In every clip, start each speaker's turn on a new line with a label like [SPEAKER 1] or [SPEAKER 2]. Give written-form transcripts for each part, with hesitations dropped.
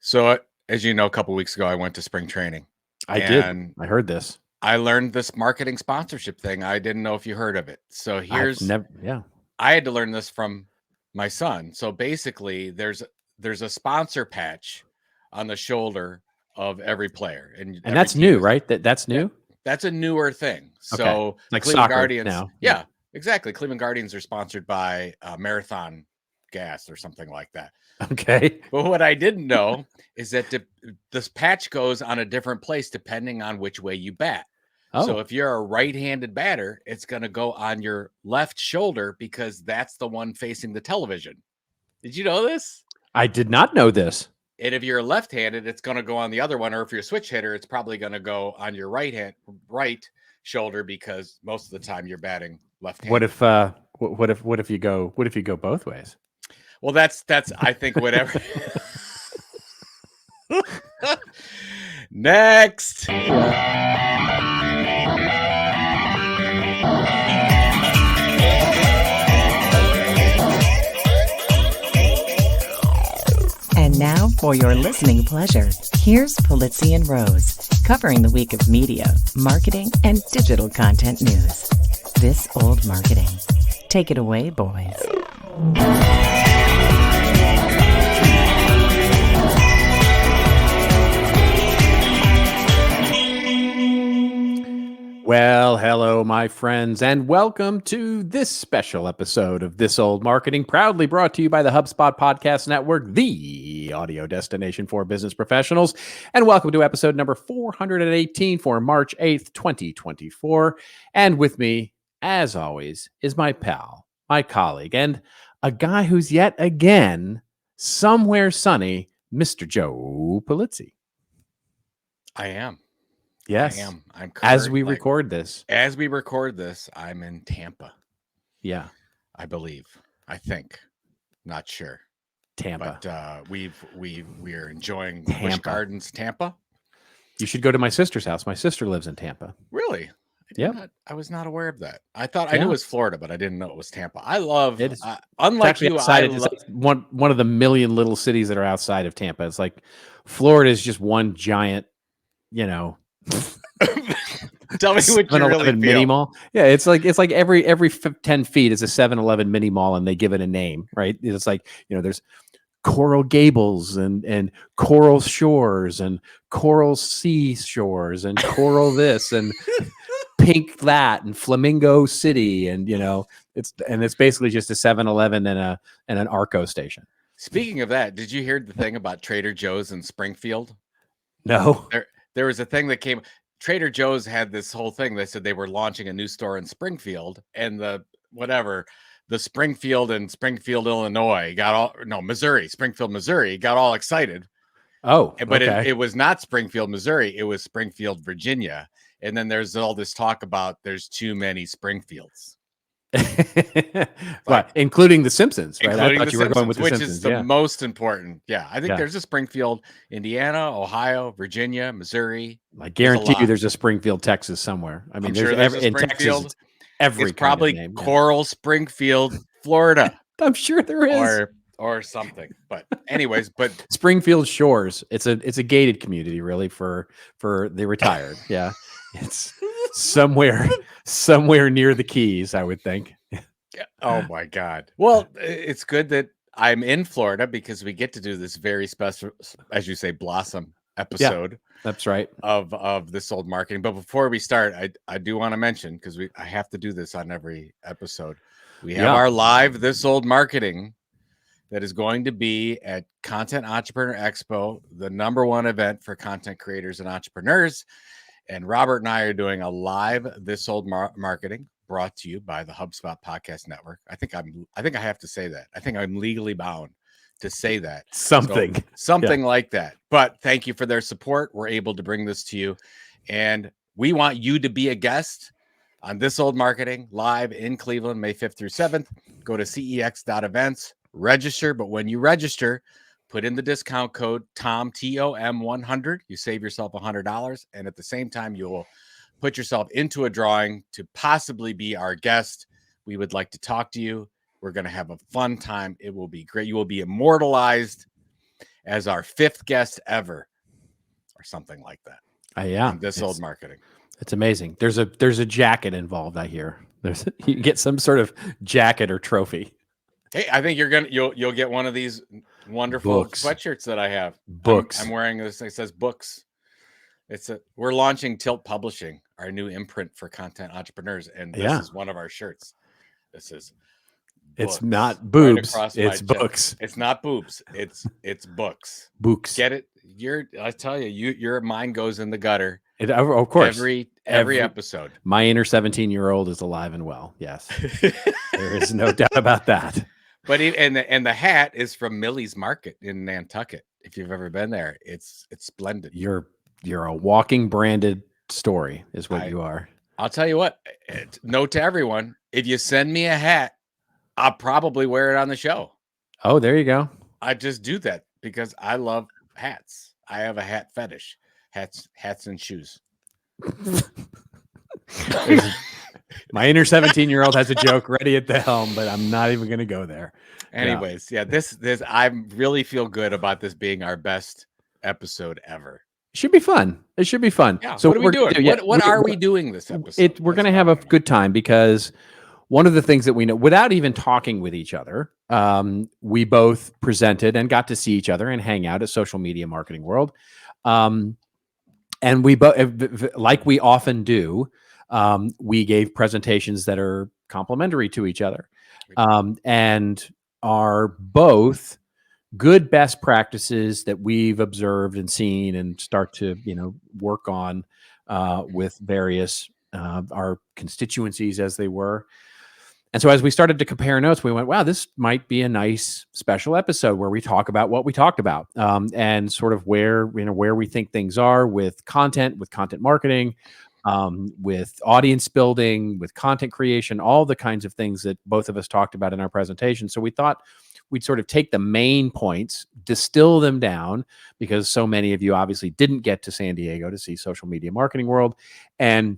[SPEAKER 1] So, as you know, a couple weeks ago, I went to spring training
[SPEAKER 2] I did.
[SPEAKER 1] and
[SPEAKER 2] I heard this.
[SPEAKER 1] I learned this marketing sponsorship thing. I didn't know if you heard of it. So
[SPEAKER 2] I've never. Yeah.
[SPEAKER 1] I had to learn this from my son. So basically, there's a sponsor patch on the shoulder of every player, and
[SPEAKER 2] And
[SPEAKER 1] every
[SPEAKER 2] that's
[SPEAKER 1] team
[SPEAKER 2] new,
[SPEAKER 1] is
[SPEAKER 2] right? That's
[SPEAKER 1] yeah,
[SPEAKER 2] new.
[SPEAKER 1] that's a newer thing.
[SPEAKER 2] Okay.
[SPEAKER 1] So
[SPEAKER 2] Like
[SPEAKER 1] Cleveland
[SPEAKER 2] soccer
[SPEAKER 1] Guardians,
[SPEAKER 2] now.
[SPEAKER 1] yeah, exactly. Cleveland Guardians are sponsored by Marathon Gas or something like that.
[SPEAKER 2] Okay.
[SPEAKER 1] But what I didn't know is that this patch goes on a different place depending on which way you bat. So
[SPEAKER 2] Oh,
[SPEAKER 1] if you're a right-handed batter, it's going to go on your left shoulder because that's the one facing the television. Did you know this?
[SPEAKER 2] I did not know this.
[SPEAKER 1] And if you're left-handed, it's going to go on the other one. Or if you're a switch hitter, it's probably going to go on your right shoulder because most of the time you're batting left-handed.
[SPEAKER 2] What if you go both ways?
[SPEAKER 1] Well, that's I think whatever. Next.
[SPEAKER 3] And now, for your listening pleasure, here's Pulizzi and Rose, covering the week of media, marketing, and digital content news. This Old Marketing. Take it away, boys.
[SPEAKER 2] Well, hello, my friends, and welcome to this special episode of This Old Marketing, proudly brought to you by the HubSpot Podcast Network, the audio destination for business professionals. And welcome to episode number 418 for March 8th, 2024. And with me, as always, is my pal, my colleague, and a guy who's yet again somewhere sunny, Mr. Joe Pulizzi.
[SPEAKER 1] I am.
[SPEAKER 2] Yes.
[SPEAKER 1] I am. I'm
[SPEAKER 2] as we record this.
[SPEAKER 1] As we record this, I'm in Tampa.
[SPEAKER 2] Yeah.
[SPEAKER 1] I believe. I think. Not sure.
[SPEAKER 2] Tampa.
[SPEAKER 1] But we're enjoying
[SPEAKER 2] Tampa.
[SPEAKER 1] Busch Gardens, Tampa.
[SPEAKER 2] You should go to my sister's house. My sister lives in Tampa.
[SPEAKER 1] Really?
[SPEAKER 2] Yeah.
[SPEAKER 1] I was not aware of that. I thought I knew it was Florida, but I didn't know it was Tampa. I love
[SPEAKER 2] it. Is,
[SPEAKER 1] unlike you,
[SPEAKER 2] it's like one of the million little cities that are outside of Tampa. It's like Florida is just one giant,
[SPEAKER 1] Tell me what you really feel.
[SPEAKER 2] Mini mall. Yeah, it's like every 10 feet is a 7-Eleven mini mall, and they give it a name, right? It's like, there's Coral Gables and Coral Shores and Coral Sea Shores and Coral this and Pink that and Flamingo City, and it's basically just a 7-Eleven and an Arco station.
[SPEAKER 1] Speaking of that, did you hear the thing about Trader Joe's in Springfield?
[SPEAKER 2] No.
[SPEAKER 1] There was a thing that came. Trader Joe's had this whole thing. They said they were launching a new store in Springfield, and the Springfield and Springfield, Illinois Springfield, Missouri got all excited.
[SPEAKER 2] Oh,
[SPEAKER 1] but
[SPEAKER 2] okay.
[SPEAKER 1] it was not Springfield, Missouri. It was Springfield, Virginia. And then there's all this talk about there's too many Springfields.
[SPEAKER 2] Right, including the Simpsons, right? I thought you were going with the
[SPEAKER 1] Simpsons,
[SPEAKER 2] which
[SPEAKER 1] is the most important. Yeah, I think there's a Springfield, Indiana, Ohio, Virginia, Missouri.
[SPEAKER 2] I guarantee you there's a Springfield, Texas somewhere. I mean,
[SPEAKER 1] there's a Springfield.
[SPEAKER 2] Texas, every
[SPEAKER 1] it's probably
[SPEAKER 2] name,
[SPEAKER 1] Coral Springfield, Florida.
[SPEAKER 2] I'm sure there is.
[SPEAKER 1] Or something. But anyways,
[SPEAKER 2] Springfield Shores. It's a gated community, really, for the retired. Yeah. It's somewhere near the Keys, I would think.
[SPEAKER 1] Oh my God. Well, it's good that I'm in Florida because we get to do this very special, as you say, blossom episode.
[SPEAKER 2] Yeah, that's right.
[SPEAKER 1] Of This Old Marketing. But before we start, I do want to mention, because I have to do this on every episode. We have our live This Old Marketing that is going to be at Content Entrepreneur Expo, the #1 event for content creators and entrepreneurs. And Robert and I are doing a live This Old Marketing brought to you by the HubSpot Podcast Network. I think I have to say that. I think I'm legally bound to say that. Something like that. But thank you for their support. We're able to bring this to you. And we want you to be a guest on This Old Marketing live in Cleveland, May 5th through 7th. Go to cex.events, register. But when you register, put in the discount code TOM, TOM 100. You save yourself $100. And at the same time, you will put yourself into a drawing to possibly be our guest. We would like to talk to you. We're going to have a fun time. It will be great. You will be immortalized as our 5th guest ever, or something like that.
[SPEAKER 2] Yeah,
[SPEAKER 1] in This Old Marketing.
[SPEAKER 2] It's amazing. There's a jacket involved. I hear you get some sort of jacket or trophy.
[SPEAKER 1] Hey, I think you'll get one of these wonderful sweatshirts that I have. I'm wearing this. It says books. We're launching Tilt Publishing, our new imprint for content entrepreneurs, and this is one of our shirts. This is books.
[SPEAKER 2] It's not boobs.
[SPEAKER 1] Right
[SPEAKER 2] it's books.
[SPEAKER 1] It's not boobs. It's books.
[SPEAKER 2] Books.
[SPEAKER 1] Get it? I tell you, your mind goes in the gutter.
[SPEAKER 2] Of course.
[SPEAKER 1] Every episode.
[SPEAKER 2] My inner 17-year-old is alive and well. Yes. There is no doubt about that.
[SPEAKER 1] But and the hat is from Millie's Market in Nantucket. If you've ever been there, it's splendid.
[SPEAKER 2] You're a walking branded story, is what you are.
[SPEAKER 1] I'll tell you what. Note to everyone: if you send me a hat, I'll probably wear it on the show.
[SPEAKER 2] Oh, there you go.
[SPEAKER 1] I just do that because I love hats. I have a hat fetish. Hats and shoes.
[SPEAKER 2] My inner 17-year-old has a joke ready at the helm, but I'm not even going to go there.
[SPEAKER 1] Anyways, this I really feel good about this being our best episode ever.
[SPEAKER 2] It should be fun. It should be fun.
[SPEAKER 1] Yeah. So what are we doing? What are we doing this episode?
[SPEAKER 2] We're going to have a good time because one of the things that we know, without even talking with each other, we both presented and got to see each other and hang out at Social Media Marketing World. And we both, like we often do, we gave presentations that are complementary to each other, and are both good best practices that we've observed and seen and start to, work on with various our constituencies as they were. And so as we started to compare notes, we went, wow, this might be a nice special episode where we talk about what we talked about, and sort of where we think things are with content marketing, with audience building, with content creation, all the kinds of things that both of us talked about in our presentation. So we thought we'd sort of take the main points, distill them down, because so many of you obviously didn't get to San Diego to see Social Media Marketing World, and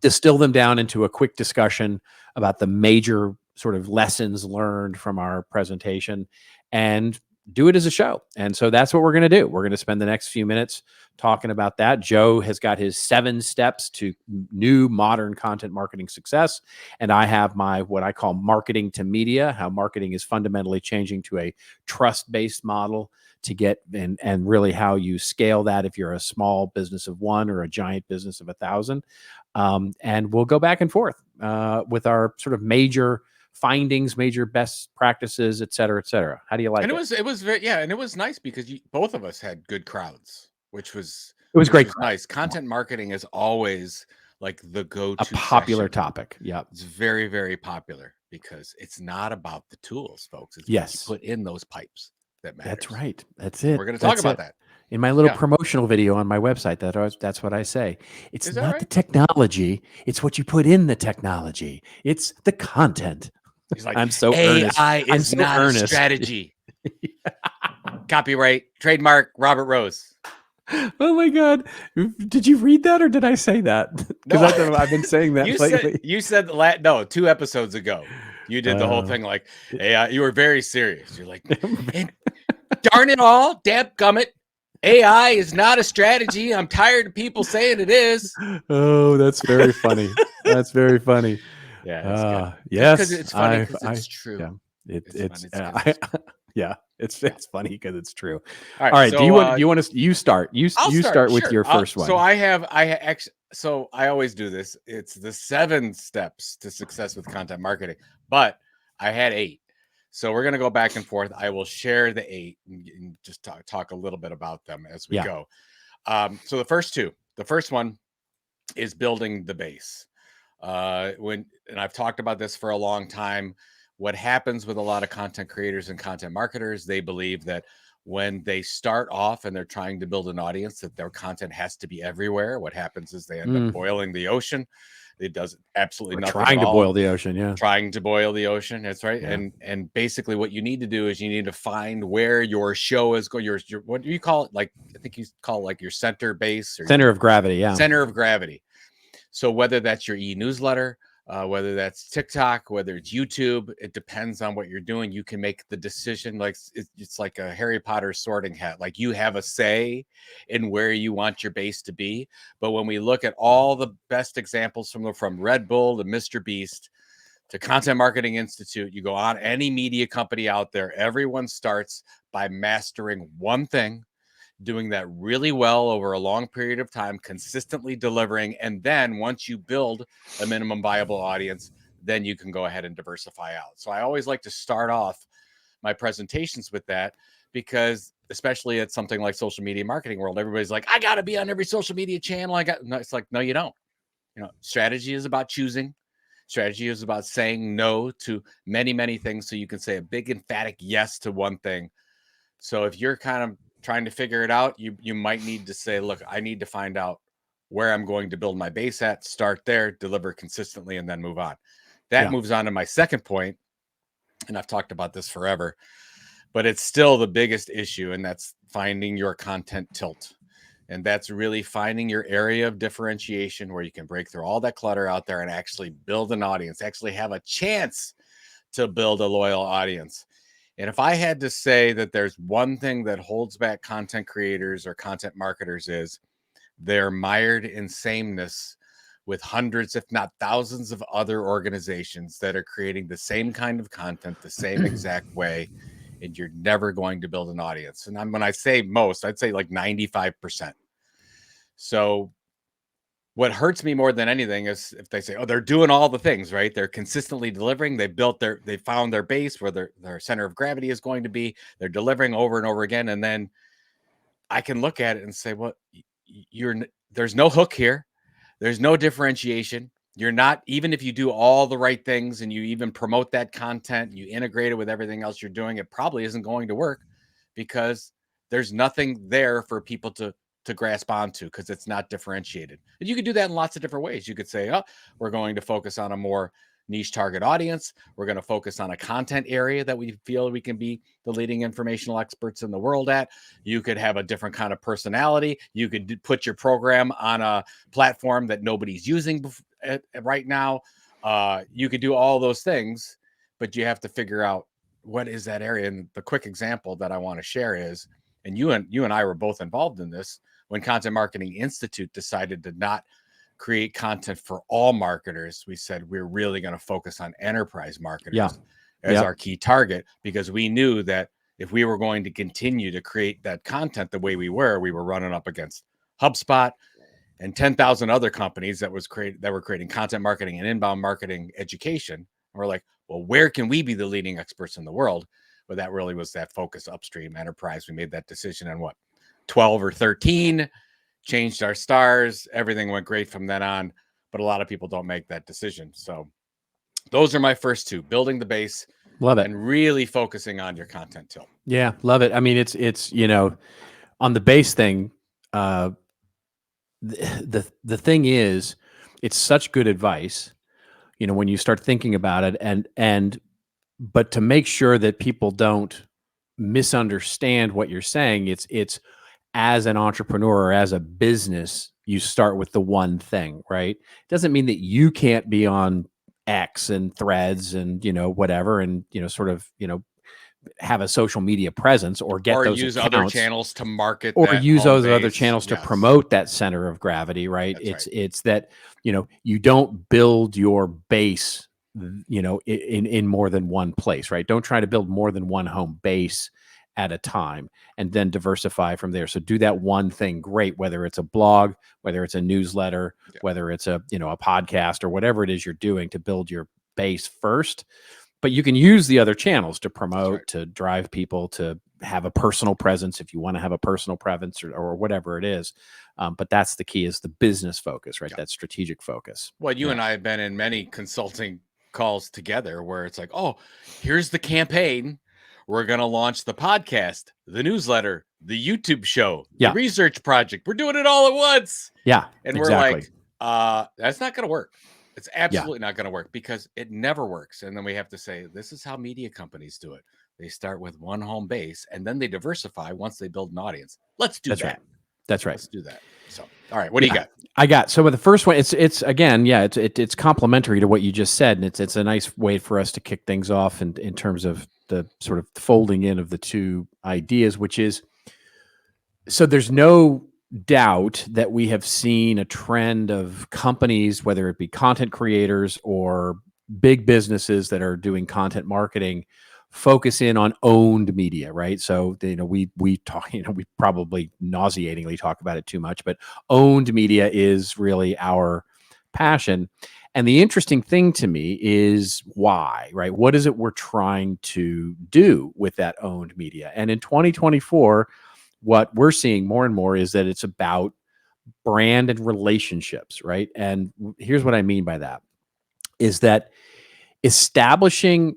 [SPEAKER 2] distill them down into a quick discussion about the major sort of lessons learned from our presentation and do it as a show. And so that's what we're going to do. We're going to spend the next few minutes talking about that. Joe has got his 7 steps to new modern content marketing success. And I have my, what I call marketing to media, how marketing is fundamentally changing to a trust-based model to get, and really how you scale that if you're a small business of 1 or a giant business of 1,000. And we'll go back and forth with our sort of major findings, major best practices, et cetera, et cetera. How do you like it?
[SPEAKER 1] And it was very, and it was nice because both of us had good crowds, which was
[SPEAKER 2] great.
[SPEAKER 1] Nice. Content marketing is always like the go-to,
[SPEAKER 2] a popular topic. Yeah,
[SPEAKER 1] it's very, very popular because it's not about the tools, folks. It's
[SPEAKER 2] what
[SPEAKER 1] you put in those pipes that matters.
[SPEAKER 2] That's right. That's it.
[SPEAKER 1] We're going to talk about that
[SPEAKER 2] in my little promotional video on my website. That's what I say. It's not the technology. It's what you put in the technology. It's the content.
[SPEAKER 1] He's like,
[SPEAKER 2] I'm so
[SPEAKER 1] AI
[SPEAKER 2] earnest.
[SPEAKER 1] is not a strategy. Copyright, trademark, Robert Rose.
[SPEAKER 2] Oh my God. Did you read that or did I say that? Because I've been saying that lately.
[SPEAKER 1] You said 2 episodes ago. You did the whole thing like AI. You were very serious. You're like, darn it all, dadgummit. AI is not a strategy. I'm tired of people saying it is.
[SPEAKER 2] Oh, that's very funny. That's very funny.
[SPEAKER 1] Yeah.
[SPEAKER 2] Yes.
[SPEAKER 1] Because it's funny because it's true.
[SPEAKER 2] Yeah. It's funny because it's true.
[SPEAKER 1] All
[SPEAKER 2] right.
[SPEAKER 1] So,
[SPEAKER 2] do you want to? You start. You start with your first one.
[SPEAKER 1] So I always do this. It's the 7 steps to success with content marketing, but I had 8. So we're going to go back and forth. I will share the 8 and just talk a little bit about them as we go. So the first one is building the base. And I've talked about this for a long time. What happens with a lot of content creators and content marketers, they believe that when they start off and they're trying to build an audience, that their content has to be everywhere. What happens is they end up boiling the ocean. It does absolutely nothing.
[SPEAKER 2] Trying to boil the ocean,
[SPEAKER 1] Trying to boil the ocean. That's right.
[SPEAKER 2] Yeah.
[SPEAKER 1] And basically, what you need to do is you need to find where your show is going. Your what do you call it? Like I think you call it like your center base or
[SPEAKER 2] center of gravity. Yeah,
[SPEAKER 1] center of gravity. So whether that's your e-newsletter, whether that's TikTok, whether it's YouTube. It depends on what you're doing. You can make the decision. Like it's like a Harry Potter sorting hat. Like you have a say in where you want your base to be. But when we look at all the best examples from Red Bull to Mr. Beast to Content Marketing Institute, you go on any media company out there, everyone starts by mastering one thing, doing that really well over a long period of time, consistently delivering. And then once you build a minimum viable audience, then you can go ahead and diversify out. So I always like to start off my presentations with that, because especially at something like social media marketing world, everybody's like, I got to be on every social media channel. No, it's like, no, you don't. Strategy is about choosing. Strategy is about saying no to many, many things, so you can say a big emphatic yes to one thing. So if you're kind of trying to figure it out, you might need to say, look, I need to find out where I'm going to build my base at, start there, deliver consistently, and then move on. That moves on to my second point, and I've talked about this forever, but it's still the biggest issue, and that's finding your content tilt. And that's really finding your area of differentiation where you can break through all that clutter out there and actually build an audience, actually have a chance to build a loyal audience. And if I had to say that there's one thing that holds back content creators or content marketers, is they're mired in sameness with hundreds, if not thousands, of other organizations that are creating the same kind of content the same exact way, and you're never going to build an audience. And when I say most, I'd say like 95%. So what hurts me more than anything is if they say, oh, they're doing all the things, right? They're consistently delivering. They found their base where their center of gravity is going to be. They're delivering over and over again. And then I can look at it and say, well, there's no hook here. There's no differentiation. You're not, even if you do all the right things and you even promote that content, you integrate it with everything else you're doing, it probably isn't going to work, because there's nothing there for people to grasp onto, because it's not differentiated. And you could do that in lots of different ways. You could say, oh, we're going to focus on a more niche target audience. We're going to focus on a content area that we feel we can be the leading informational experts in the world at. You could have a different kind of personality. You could put your program on a platform that nobody's using right now. You could do all those things, but you have to figure out what is that area. And the quick example that I want to share is, and you and I were both involved in this, when Content Marketing Institute decided to not create content for all marketers, we said we're really going to focus on enterprise marketers as our key target, because we knew that if we were going to continue to create that content the way we were running up against HubSpot and 10,000 other companies that were creating content marketing and inbound marketing education. And we're like, well, where can we be the leading experts in the world? Well, that really was that focus upstream enterprise. We made that decision in 12 or 13, changed our stars. Everything went great from then on, but a lot of people don't make that decision. So those are my first two: building the base,
[SPEAKER 2] love it,
[SPEAKER 1] and really focusing on your content tilt.
[SPEAKER 2] Yeah, love it. I mean, it's on the base thing, the thing is, it's such good advice, when you start thinking about it, but to make sure that people don't misunderstand what you're saying, it's as an entrepreneur or as a business, you start with the one thing, right? It doesn't mean that you can't be on X and Threads and, whatever, and, sort of, have a social media presence or get those
[SPEAKER 1] use
[SPEAKER 2] accounts,
[SPEAKER 1] other channels to market,
[SPEAKER 2] or use those other
[SPEAKER 1] base.
[SPEAKER 2] channels to promote that center of gravity, right?
[SPEAKER 1] That's
[SPEAKER 2] It's that, you don't build your base, in more than one place, right? Don't try to build more than one home base at a time and then diversify from there. So do that one thing great, whether it's a blog, whether it's a newsletter, whether it's a, a podcast, or whatever it is you're doing to build your base first. But you can use the other channels to promote, to drive people, to have a personal presence if you want to have a personal presence, or whatever it is. But that's the key, is the business focus, right? That strategic focus.
[SPEAKER 1] Well, you and I have been in many consulting calls together where it's like, oh, here's the campaign. We're going to launch the podcast, the newsletter, the YouTube show, the research project. We're doing it all at once.
[SPEAKER 2] Yeah.
[SPEAKER 1] And exactly. We're like, that's not going to work. It's absolutely not going to work, because it never works. And then we have to say, this is how media companies do it. They start with one home base and then they diversify once they build an audience. Let's do that.
[SPEAKER 2] Right. That's right.
[SPEAKER 1] Let's do that. So, all right, what do you got?
[SPEAKER 2] I got, so with the first one, it's again, it's complementary to what you just said, and it's a nice way for us to kick things off in terms of the sort of folding in of the two ideas, which is, so there's no doubt that we have seen a trend of companies, whether it be content creators or big businesses that are doing content marketing, focus in on owned media, right? So, we talk, we probably nauseatingly talk about it too much, but owned media is really our passion. And the interesting thing to me is why, right? What is it we're trying to do with that owned media? And in 2024, what we're seeing more and more is that it's about brand and relationships, right? And here's what I mean by that is that establishing,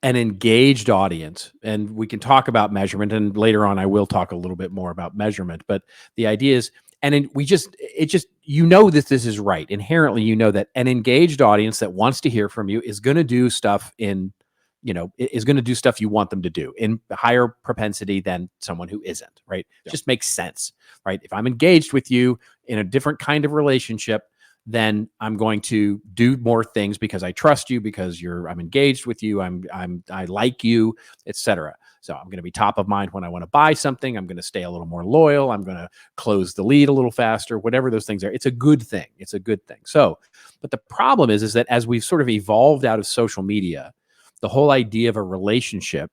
[SPEAKER 2] an engaged audience, and we can talk about measurement, and later on I will talk a little bit more about measurement, but the idea is, that this is right. Inherently, that an engaged audience that wants to hear from you is going to do stuff is going to do stuff you want them to do in higher propensity than someone who isn't, right?
[SPEAKER 1] Yeah.
[SPEAKER 2] Just makes sense, right? If I'm engaged with you in a different kind of relationship, then I'm going to do more things because I trust you, because I'm engaged with you, I like you, etc. So I'm going to be top of mind when I want to buy something. I'm going to stay a little more loyal. I'm going to close the lead a little faster, whatever those things are. It's a good thing. It's a good thing. So, but the problem is that as we've sort of evolved out of social media, the whole idea of a relationship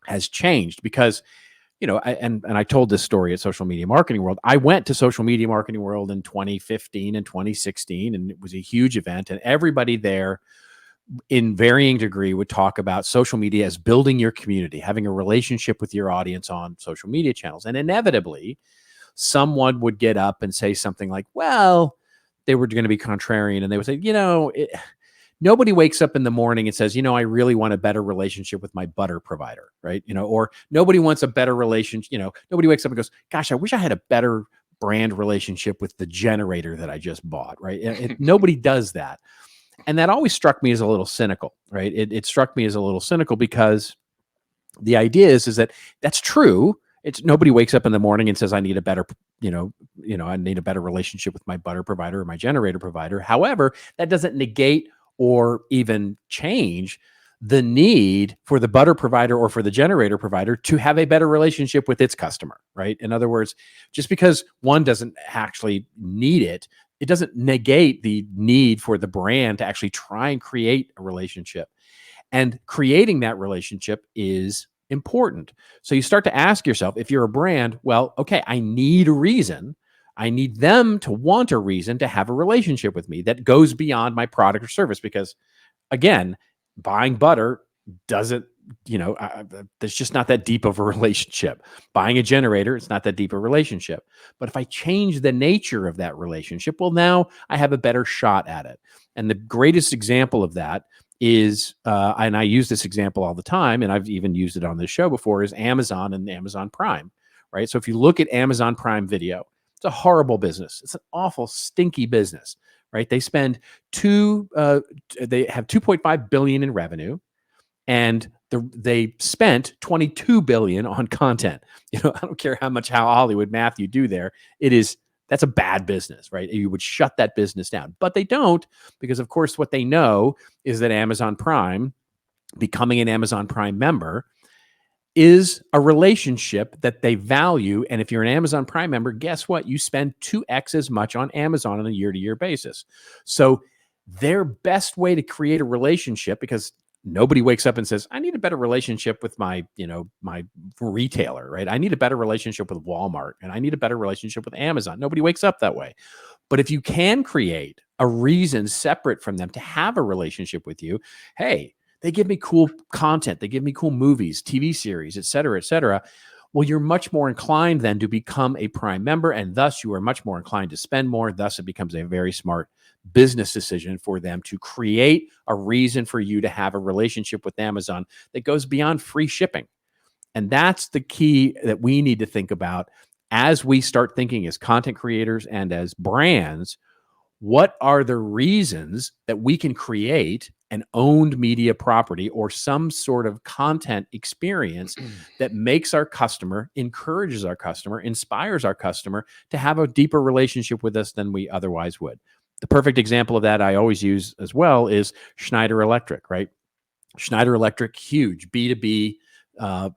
[SPEAKER 2] has changed because, I told this story at Social Media Marketing World. I went to Social Media Marketing World in 2015 and 2016, and it was a huge event. And everybody there, in varying degree, would talk about social media as building your community, having a relationship with your audience on social media channels. And inevitably, someone would get up and say something like, well, they were going to be contrarian, and they would say, nobody wakes up in the morning and says, I really want a better relationship with my butter provider, right? Or nobody wants a better relationship. Nobody wakes up and goes, gosh, I wish I had a better brand relationship with the generator that I just bought, right? Nobody does that. And that always struck me as a little cynical, right? It struck me as a little cynical because the idea is that that's true. It's nobody wakes up in the morning and says, I need a better, I need a better relationship with my butter provider or my generator provider. However, that doesn't negate or even change the need for the butter provider or for the generator provider to have a better relationship with its customer, right? In other words, just because one doesn't actually need it, it doesn't negate the need for the brand to actually try and create a relationship. And creating that relationship is important. So you start to ask yourself, if you're a brand, well, okay, I need a reason. I need them to want a reason to have a relationship with me that goes beyond my product or service. Because again, buying butter doesn't, there's just not that deep of a relationship. Buying a generator, it's not that deep a relationship. But if I change the nature of that relationship, well, now I have a better shot at it. And the greatest example of that is, and I use this example all the time, and I've even used it on this show before, is Amazon and Amazon Prime, right? So if you look at Amazon Prime Video, it's a horrible business. It's an awful, stinky business, right? They spend they have 2.5 billion in revenue, and they spent 22 billion on content. I don't care how Hollywood math you do there. That's a bad business, right? You would shut that business down, but they don't, because of course what they know is that Amazon Prime, becoming an Amazon Prime member, is a relationship that they value. And if you're an Amazon Prime member, guess what? You spend 2x as much on Amazon on a year-to-year basis. So their best way to create a relationship, because nobody wakes up and says, I need a better relationship with my retailer, right? I need a better relationship with Walmart, and I need a better relationship with Amazon. Nobody wakes up that way. But if you can create a reason separate from them to have a relationship with you, hey, they give me cool content, they give me cool movies, TV series, et cetera, et cetera. Well, you're much more inclined then to become a Prime member, and thus you are much more inclined to spend more. Thus, it becomes a very smart business decision for them to create a reason for you to have a relationship with Amazon that goes beyond free shipping. And that's the key that we need to think about as we start thinking as content creators and as brands. What are the reasons that we can create an owned media property or some sort of content experience that makes our customer, encourages our customer, inspires our customer to have a deeper relationship with us than we otherwise would. The perfect example of that I always use as well is Schneider Electric, right? Schneider Electric, huge B2B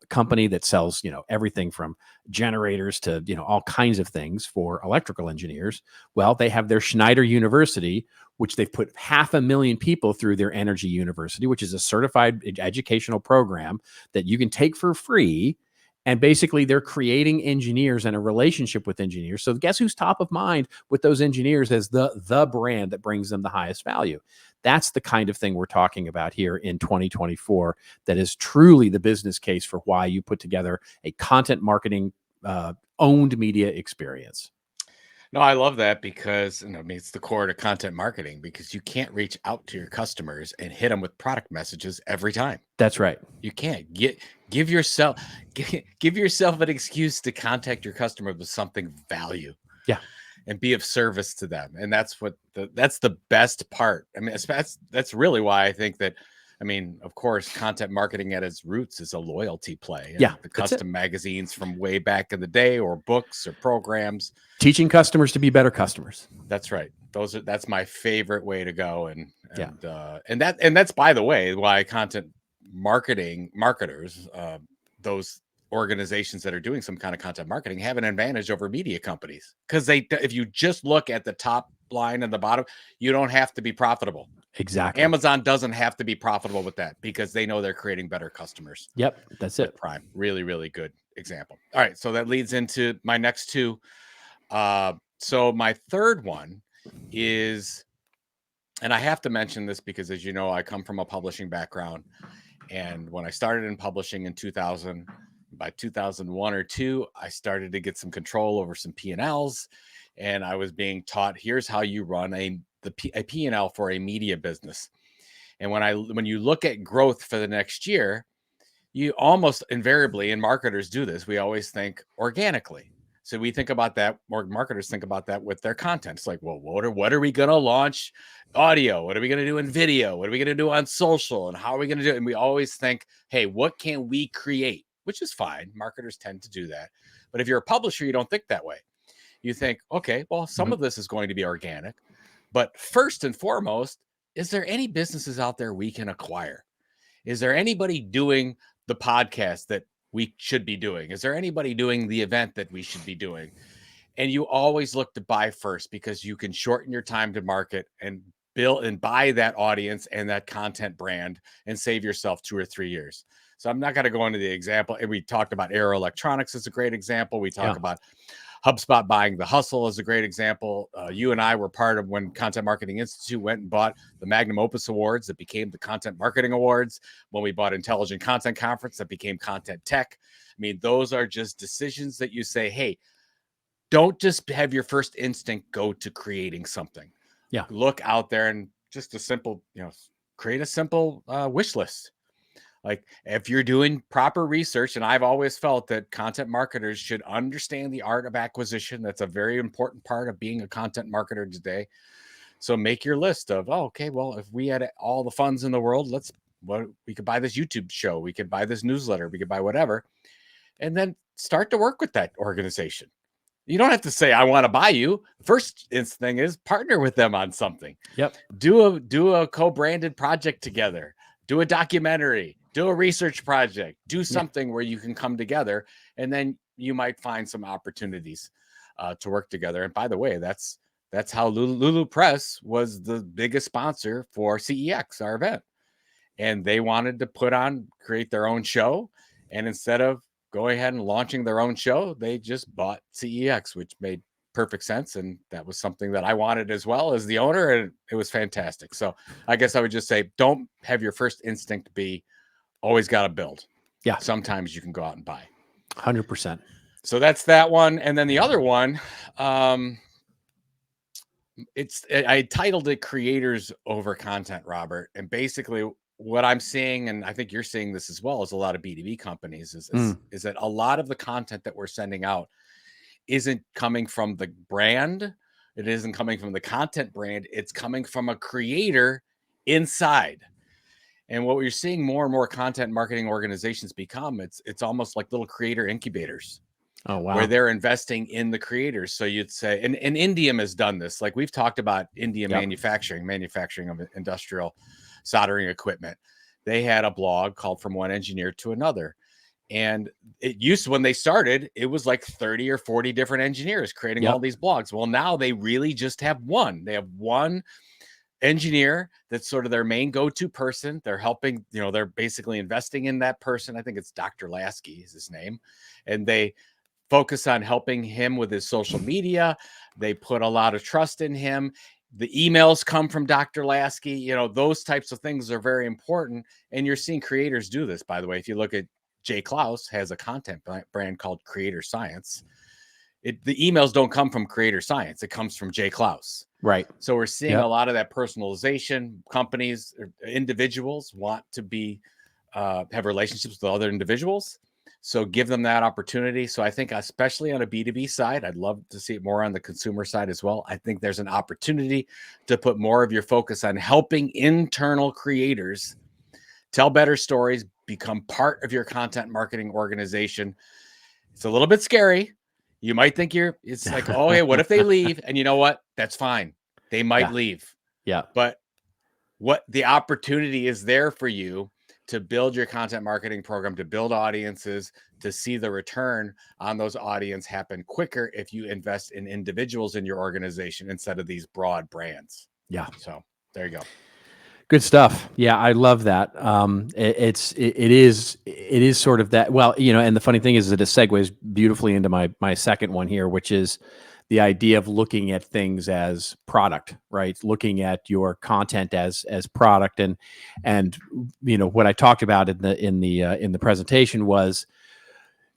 [SPEAKER 2] company that sells, everything from generators to, all kinds of things for electrical engineers. Well, they have their Schneider University, which they've put 500,000 people through their Energy University, which is a certified educational program that you can take for free. And basically, they're creating engineers and a relationship with engineers. So guess who's top of mind with those engineers as the brand that brings them the highest value? That's the kind of thing we're talking about here in 2024 that is truly the business case for why you put together a content marketing owned media experience.
[SPEAKER 1] No, I love that because it's the core to content marketing, because you can't reach out to your customers and hit them with product messages every time.
[SPEAKER 2] That's right.
[SPEAKER 1] You can't give yourself an excuse to contact your customer with something value.
[SPEAKER 2] Yeah.
[SPEAKER 1] And be of service to them. And that's the best part. I mean, that's really why I think that, of course, content marketing at its roots is a loyalty play.
[SPEAKER 2] Yeah.
[SPEAKER 1] The custom magazines from way back in the day, or books or programs.
[SPEAKER 2] Teaching customers to be better customers.
[SPEAKER 1] That's right. That's my favorite way to go. And that's, by the way, why content marketers, those organizations that are doing some kind of content marketing, have an advantage over media companies, because if you just look at the top line and the bottom, you don't have to be profitable.
[SPEAKER 2] Exactly.
[SPEAKER 1] Amazon doesn't have to be profitable with that, because they know they're creating better customers.
[SPEAKER 2] Yep, that's it.
[SPEAKER 1] Prime, really, really good example. All right, so that leads into my next two. So my third one is, and I have to mention this because, as you know, I come from a publishing background, and when I started in publishing in 2000, by 2001 or 2, I started to get some control over some P&Ls, and I was being taught, here's how you run a P&L for a media business. And when you look at growth for the next year, you almost invariably, and marketers do this, we always think organically. So we think about that, or marketers think about that with their content. It's like, well, what are we going to launch? Audio. What are we going to do in video? What are we going to do on social? And how are we going to do it? And we always think, hey, what can we create? Which is fine. Marketers tend to do that. But if you're a publisher, you don't think that way. You think, okay, well, some of this is going to be organic. But first and foremost, is there any businesses out there we can acquire? Is there anybody doing the podcast that we should be doing? Is there anybody doing the event that we should be doing? And you always look to buy first, because you can shorten your time to market and build and buy that audience and that content brand and save yourself 2 or 3 years. So I'm not going to go into the example. And we talked about Aero Electronics as a great example. We talk about HubSpot buying The Hustle as a great example. You and I were part of when Content Marketing Institute went and bought the Magnum Opus Awards that became the Content Marketing Awards. When we bought Intelligent Content Conference, that became Content Tech. Those are just decisions that you say, hey, don't just have your first instinct go to creating something.
[SPEAKER 2] Yeah.
[SPEAKER 1] Look out there and just a simple, create a simple wish list. Like, if you're doing proper research, and I've always felt that content marketers should understand the art of acquisition. That's a very important part of being a content marketer today. So make your list of, if we had all the funds in the world, we could buy this YouTube show, we could buy this newsletter, we could buy whatever, and then start to work with that organization. You don't have to say, I want to buy you. First thing is partner with them on something.
[SPEAKER 2] Yep.
[SPEAKER 1] Do a co-branded project together. Do a documentary. Do a research project. Do something where you can come together, and then you might find some opportunities to work together. And by the way, that's how Lulu Press was the biggest sponsor for CEX, our event. And they wanted to create their own show. And instead of going ahead and launching their own show, they just bought CEX, which made perfect sense. And that was something that I wanted as well as the owner. And it was fantastic. So I guess I would just say, don't have your first instinct be always got to build.
[SPEAKER 2] Yeah.
[SPEAKER 1] Sometimes you can go out and buy.
[SPEAKER 2] 100%.
[SPEAKER 1] So that's that one. And then the other one, I titled it Creators Over Content, Robert. And basically what I'm seeing, and I think you're seeing this as well as a lot of B2B companies, is that a lot of the content that we're sending out isn't coming from the brand. It isn't coming from the content brand. It's coming from a creator inside. And what you're seeing more and more content marketing organizations become, it's almost like little creator incubators.
[SPEAKER 2] Oh, wow.
[SPEAKER 1] Where they're investing in the creators. So you'd say, and Indium has done this. Like we've talked about Indium manufacturing of industrial soldering equipment. They had a blog called From One Engineer to Another. And it used to, when they started, it was like 30 or 40 different engineers creating all these blogs. Well, now they really just have one. They have one engineer that's sort of their main go-to person. They're helping, they're basically investing in that person. I think it's Dr. Lasky is his name. And they focus on helping him with his social media. They put a lot of trust in him. The emails come from Dr. Lasky. Those types of things are very important. And you're seeing creators do this, by the way. If you look at Jay Klaus has a content brand called Creator Science. The emails don't come from Creator Science. It comes from Jay Klaus.
[SPEAKER 2] Right.
[SPEAKER 1] So we're seeing a lot of that personalization. Companies, individuals want to have relationships with other individuals. So give them that opportunity. So I think especially on a B2B side, I'd love to see it more on the consumer side as well. I think there's an opportunity to put more of your focus on helping internal creators tell better stories, become part of your content marketing organization. It's a little bit scary. You might think it's like, oh, hey, what if they leave? And you know what? That's fine. They might leave.
[SPEAKER 2] Yeah.
[SPEAKER 1] But what the opportunity is there for you to build your content marketing program, to build audiences, to see the return on those audience happen quicker if you invest in individuals in your organization instead of these broad brands.
[SPEAKER 2] Yeah.
[SPEAKER 1] So there you go.
[SPEAKER 2] Good stuff. Yeah, I love that. It is sort of that. Well, and the funny thing is that it segues beautifully into my second one here, which is the idea of looking at things as product, right? Looking at your content as product, and what I talked about in the presentation was,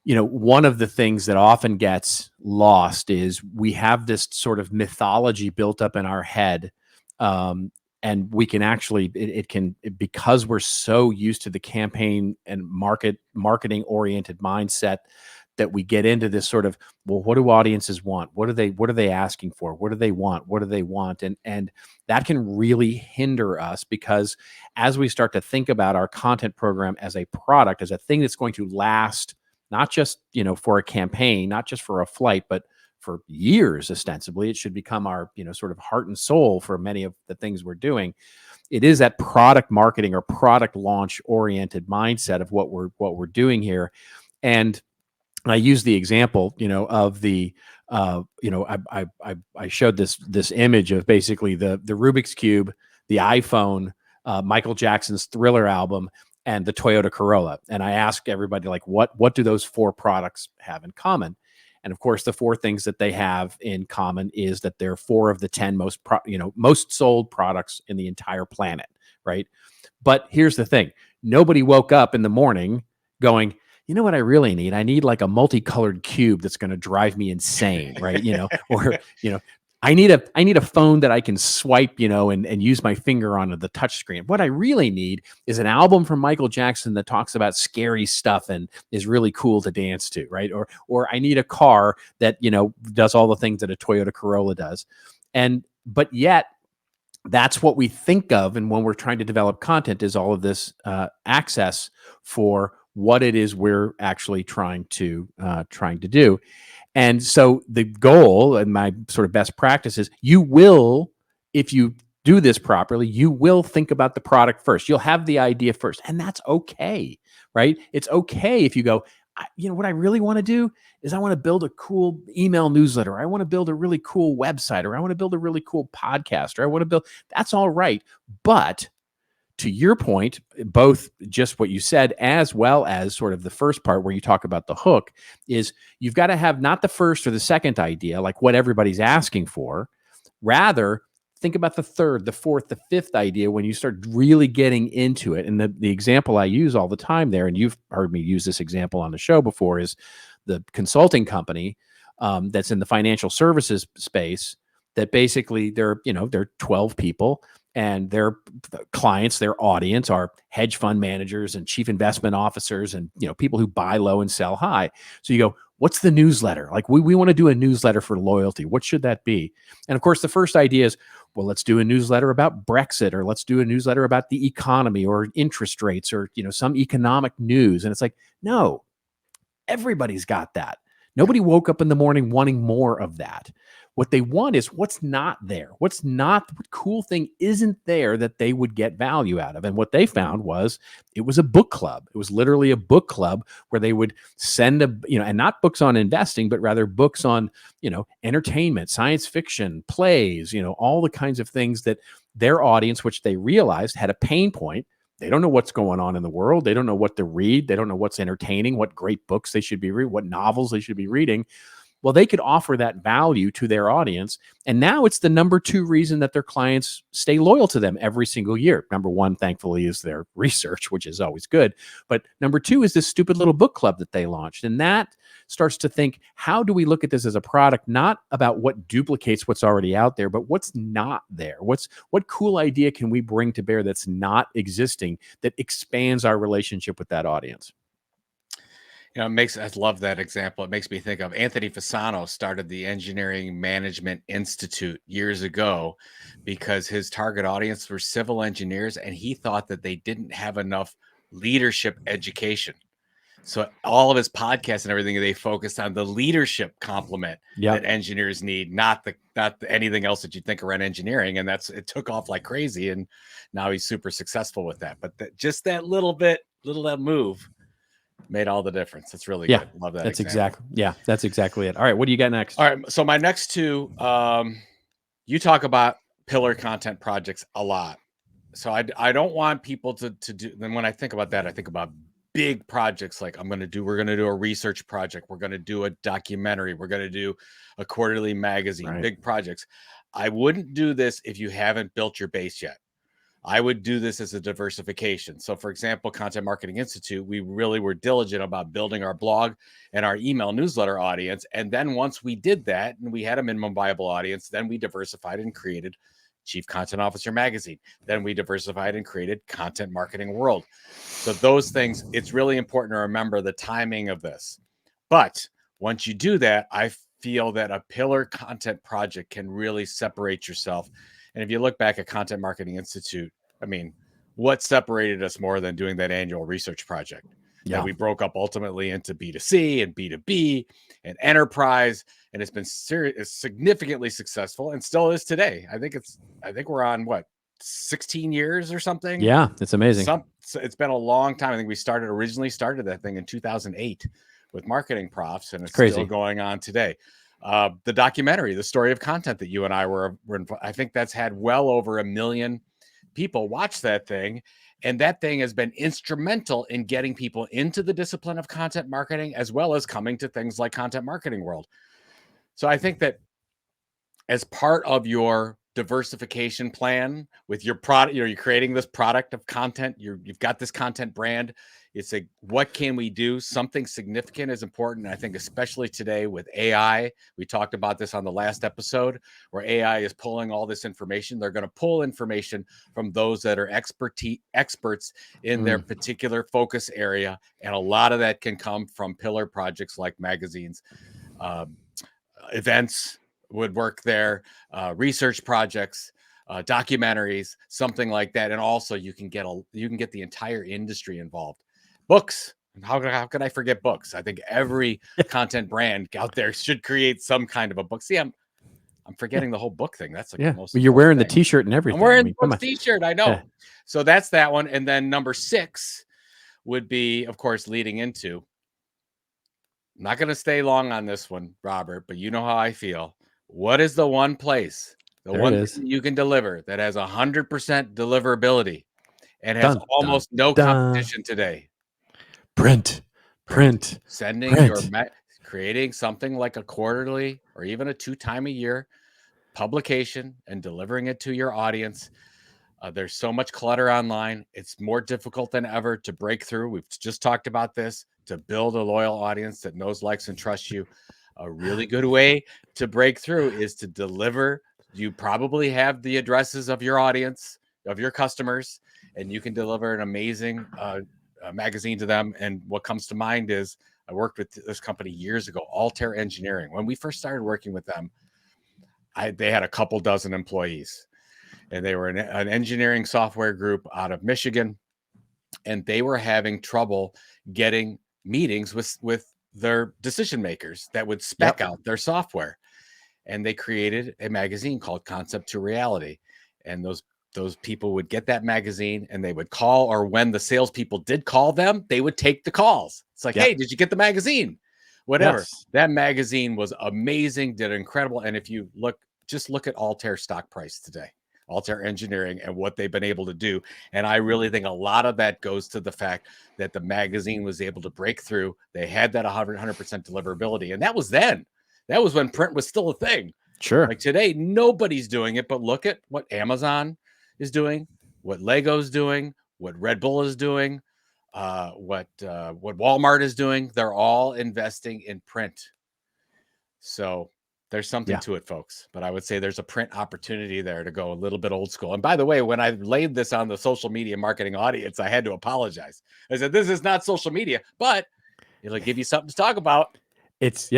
[SPEAKER 2] one of the things that often gets lost is we have this sort of mythology built up in our head. And we can actually, because we're so used to the campaign and marketing oriented mindset, that we get into this sort of, well, what do audiences want? What are they asking for? What do they want? What do they want? And that can really hinder us, because as we start to think about our content program as a product, as a thing that's going to last, not just, for a campaign, not just for a flight, but for years, ostensibly, it should become our, sort of heart and soul for many of the things we're doing. It is that product marketing or product launch oriented mindset of what we're doing here. And I use the example, of the, I showed this image of basically the Rubik's Cube, the iPhone, Michael Jackson's Thriller album, and the Toyota Corolla. And I asked everybody, like, what do those four products have in common? And of course, the four things that they have in common is that they're 4 of the 10 most sold products in the entire planet, right? But here's the thing. Nobody woke up in the morning going, you know what I really need? I need like a multicolored cube that's going to drive me insane, right? Or, I need a phone that I can swipe, and use my finger on the touch screen. What I really need is an album from Michael Jackson that talks about scary stuff and is really cool to dance to, right? Or I need a car that, does all the things that a Toyota Corolla does. But yet that's what we think of. And when we're trying to develop content, is all of this access for what it is we're actually trying to do. And so the goal, and my sort of best practice, is you will, if you do this properly, you will think about the product first. You'll have the idea first, and that's okay, right? It's okay if you go, what I really want to do is I want to build a cool email newsletter. I want to build a really cool website, or I want to build a really cool podcast, or I want to build, that's all right. But to your point, both just what you said, as well as sort of the first part where you talk about the hook, is you've got to have not the first or the second idea, like what everybody's asking for. Rather, think about the third, the fourth, the fifth idea when you start really getting into it. And the example I use all the time there, and you've heard me use this example on the show before, is the consulting company that's in the financial services space, that basically they're 12 people. And their clients, their audience, are hedge fund managers and chief investment officers and people who buy low and sell high. So you go, what's the newsletter? Like we want to do a newsletter for loyalty. What should that be? And of course, the first idea is, well, let's do a newsletter about Brexit, or let's do a newsletter about the economy or interest rates, or, some economic news. And it's like, no, everybody's got that. Nobody woke up in the morning wanting more of that. What they want is what's not there. What cool thing isn't there that they would get value out of. And what they found was it was a book club. It was literally a book club where they would send and not books on investing, but rather books on, entertainment, science fiction, plays, all the kinds of things that their audience, which they realized had a pain point. They don't know what's going on in the world. They don't know what to read. They don't know what's entertaining, what great books they should be reading, what novels they should be reading. Well, they could offer that value to their audience. And now it's the number 2 reason that their clients stay loyal to them every single year. Number 1, thankfully, is their research, which is always good. But number 2 is this stupid little book club that they launched. And that starts to think, how do we look at this as a product, not about what duplicates what's already out there, but what's not there? What cool idea can we bring to bear that's not existing, that expands our relationship with that audience?
[SPEAKER 1] I love that example. It makes me think of Anthony Fasano started the Engineering Management Institute years ago because his target audience were civil engineers, and he thought that they didn't have enough leadership education. So all of his podcasts and everything, they focused on the leadership complement that engineers need, not anything else that you think around engineering. And it took off like crazy. And now he's super successful with that. But just that little move made all the difference. That's really good. Love that.
[SPEAKER 2] That's
[SPEAKER 1] example.
[SPEAKER 2] That's exactly it. All right. What do you got next?
[SPEAKER 1] All right. So my next 2, you talk about pillar content projects a lot. So I don't want people to do, then when I think about that, I think about big projects like we're going to do a research project. We're going to do a documentary. We're going to do a quarterly magazine, right. Big projects. I wouldn't do this if you haven't built your base yet. I would do this as a diversification. So for example, Content Marketing Institute, we really were diligent about building our blog and our email newsletter audience. And then once we did that and we had a minimum viable audience, then we diversified and created Chief Content Officer Magazine. Then we diversified and created Content Marketing World. So those things, it's really important to remember the timing of this. But once you do that, I feel that a pillar content project can really separate yourself. And if you look back at Content Marketing Institute, I mean, what separated us more than doing that annual research project? That we broke up ultimately into B2C and B2B and enterprise, and it's been significantly successful and still is today. I think we're on 16 years or something.
[SPEAKER 2] Yeah, it's amazing.
[SPEAKER 1] It's been a long time. I think we originally started that thing in 2008 with Marketing Profs, and it's still going on today. The documentary, The Story of Content, that you and I were I think that's had well over 1 million people watch that thing. And that thing has been instrumental in getting people into the discipline of content marketing, as well as coming to things like Content Marketing World. So I think that as part of your diversification plan with your product, you're creating this product of content, you've got this content brand. It's what can we do? Something significant is important. And I think especially today with AI, we talked about this on the last episode, where AI is pulling all this information. They're going to pull information from those that are experts in their particular focus area. And a lot of that can come from pillar projects like magazines, events would work there, research projects, documentaries, something like that. And also you can get the entire industry involved. Books. How could I forget books? I think every content brand out there should create some kind of a book. See, I'm forgetting the whole book thing. That's the most.
[SPEAKER 2] You're wearing the T-shirt and everything.
[SPEAKER 1] I'm wearing the T-shirt. I know. Yeah. So that's that one. And then number 6 would be, of course, leading into. I'm not going to stay long on this one, Robert, but you know how I feel. What is the one place, thing you can deliver that has 100% deliverability and has almost no competition today?
[SPEAKER 2] Print.
[SPEAKER 1] Creating something like a quarterly or even a 2-time a year publication and delivering it to your audience. There's so much clutter online. It's more difficult than ever to break through. We've just talked about this, to build a loyal audience that knows, likes, and trusts you. A really good way to break through is to deliver. You probably have the addresses of your audience, of your customers, and you can deliver an amazing magazine to them. And what comes to mind is I worked with this company years ago, Altair Engineering. When we first started working with them, they had a couple dozen employees, and they were an engineering software group out of Michigan, and they were having trouble getting meetings with their decision makers that would spec out their software. And they created a magazine called Concept to Reality. And those people would get that magazine and they would call, or when the salespeople did call them, they would take the calls. It's like, hey, did you get the magazine? Whatever.
[SPEAKER 2] Yes.
[SPEAKER 1] That magazine was amazing, did incredible. And if you just look at Altair stock price today, Altair Engineering, and what they've been able to do. And I really think a lot of that goes to the fact that the magazine was able to break through. They had that 100% deliverability. And that was then. That was when print was still a thing.
[SPEAKER 2] Sure.
[SPEAKER 1] Like today, nobody's doing it, but look at what Amazon is doing, what Lego's doing, what Red Bull is doing, what Walmart is doing. They're all investing in print. So there's something to it, folks. But I would say there's a print opportunity there to go a little bit old school. And by the way, when I laid this on the social media marketing audience, I had to apologize. I said, this is not social media, but it'll give you something to talk about.
[SPEAKER 2] It's